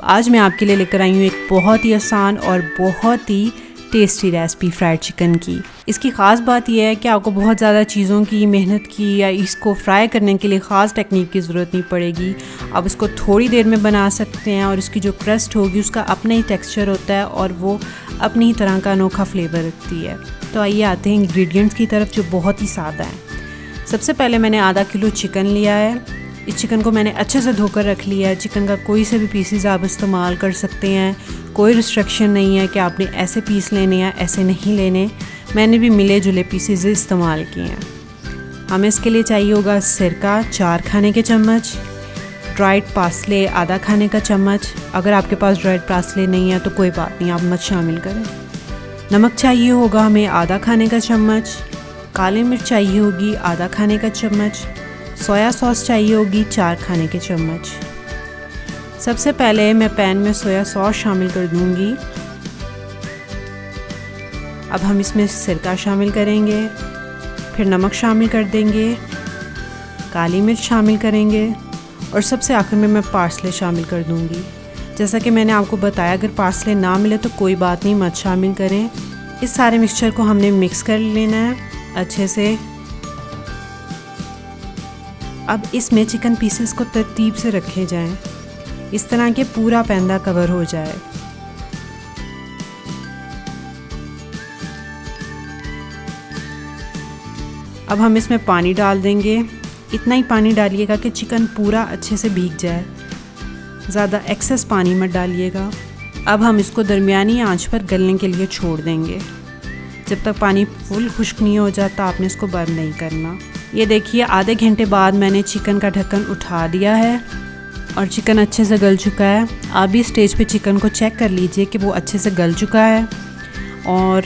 आज मैं आपके लिए लेकर आई हूँ एक बहुत ही आसान और बहुत ही टेस्टी रेसिपी फ्राइड चिकन की। इसकी ख़ास बात यह है कि आपको बहुत ज़्यादा चीज़ों की मेहनत की या इसको फ्राई करने के लिए ख़ास टेक्निक की ज़रूरत नहीं पड़ेगी। आप इसको थोड़ी देर में बना सकते हैं और इसकी जो क्रस्ट होगी उसका अपना ही टेक्सचर होता है और वो अपनी ही तरह का अनोखा फ्लेवर रखती है। तो आइए आते हैं इंग्रेडिएंट्स की तरफ जो बहुत ही सादा है। सबसे पहले मैंने आधा किलो चिकन लिया है। इस चिकन को मैंने अच्छे से धोकर रख लिया है। चिकन का कोई से भी पीसेस आप इस्तेमाल कर सकते हैं, कोई रिस्ट्रिक्शन नहीं है कि आपने ऐसे पीस लेने या ऐसे नहीं लेने। मैंने भी मिले जुले पीसेस इस्तेमाल किए हैं। हमें इसके लिए चाहिए होगा सिरका 4 खाने के चम्मच, ड्राइड पार्सले आधा खाने का चम्मच। अगर आपके पास ड्राइड पार्सले नहीं है तो कोई बात नहीं, आप मत शामिल करें। नमक चाहिए होगा हमें आधा खाने का चम्मच, काली मिर्च चाहिए होगी आधा खाने का चम्मच, सोया सॉस चाहिए होगी 4 खाने के चम्मच। सबसे पहले मैं पैन में सोया सॉस शामिल कर दूंगी। अब हम इसमें सिरका शामिल करेंगे, फिर नमक शामिल कर देंगे, काली मिर्च शामिल करेंगे और सबसे आखिर में मैं पार्सले शामिल कर दूंगी। जैसा कि मैंने आपको बताया, अगर पार्सले ना मिले तो कोई बात नहीं, मत शामिल करें। इस सारे मिक्सचर को हमने मिक्स कर लेना है अच्छे से। अब इसमें चिकन पीसेस को तरतीब से रखे जाएं, इस तरह के पूरा पैंदा कवर हो जाए। अब हम इसमें पानी डाल देंगे। इतना ही पानी डालिएगा कि चिकन पूरा अच्छे से भीग जाए, ज़्यादा एक्सेस पानी मत डालिएगा। अब हम इसको दरमियानी आंच पर गलने के लिए छोड़ देंगे। जब तक पानी फुल खुश्क नहीं हो जाता आपने इसको बंद नहीं करना। ये देखिए, आधे घंटे बाद मैंने चिकन का ढक्कन उठा दिया है और चिकन अच्छे से गल चुका है। आप भी स्टेज पे चिकन को चेक कर लीजिए कि वो अच्छे से गल चुका है। और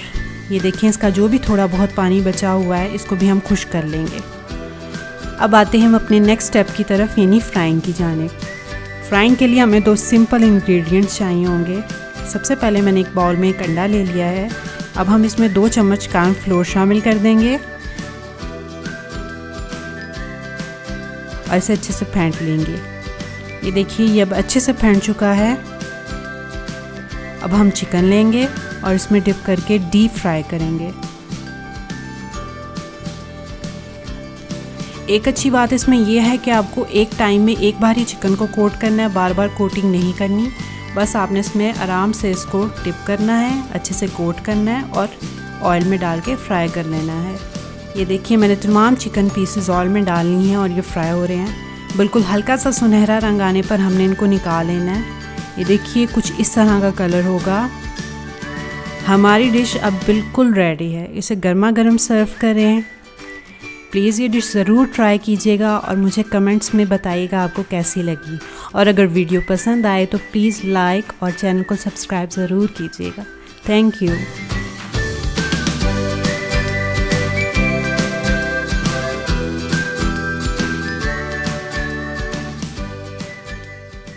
ये देखिए, इसका जो भी थोड़ा बहुत पानी बचा हुआ है इसको भी हम खुश्क कर लेंगे। अब आते हैं हम अपने नेक्स्ट स्टेप की तरफ, यानी फ्राइंग की जानिब। फ्राइंग के लिए हमें 2 सिंपल इंग्रेडिएंट्स चाहिए होंगे। सबसे पहले मैंने एक बाउल में एक अंडा ले लिया है। अब हम इसमें 2 चम्मच कॉर्नफ्लोर शामिल कर देंगे और इसे अच्छे से फेंट लेंगे। ये देखिए, ये अब अच्छे से फेंट चुका है। अब हम चिकन लेंगे और इसमें डिप करके डीप फ्राई करेंगे। एक अच्छी बात इसमें यह है कि आपको एक टाइम में एक बार ही चिकन को कोट करना है, बार बार कोटिंग नहीं करनी। बस आपने इसमें आराम से इसको डिप करना है, अच्छे से कोट करना है और ऑयल में डाल के फ्राई कर लेना है। ये देखिए, मैंने तमाम चिकन पीसेस ऑयल में डाल ली हैं और ये फ्राई हो रहे हैं। बिल्कुल हल्का सा सुनहरा रंग आने पर हमने इनको निकाल लेना है। ये देखिए, कुछ इस तरह का कलर होगा। हमारी डिश अब बिल्कुल रेडी है। इसे गर्मा गर्म सर्व करें। प्लीज़ ये डिश ज़रूर ट्राई कीजिएगा और मुझे कमेंट्स में बताइएगा आपको कैसी लगी। और अगर वीडियो पसंद आए तो प्लीज़ लाइक और चैनल को सब्सक्राइब ज़रूर कीजिएगा। Thank you.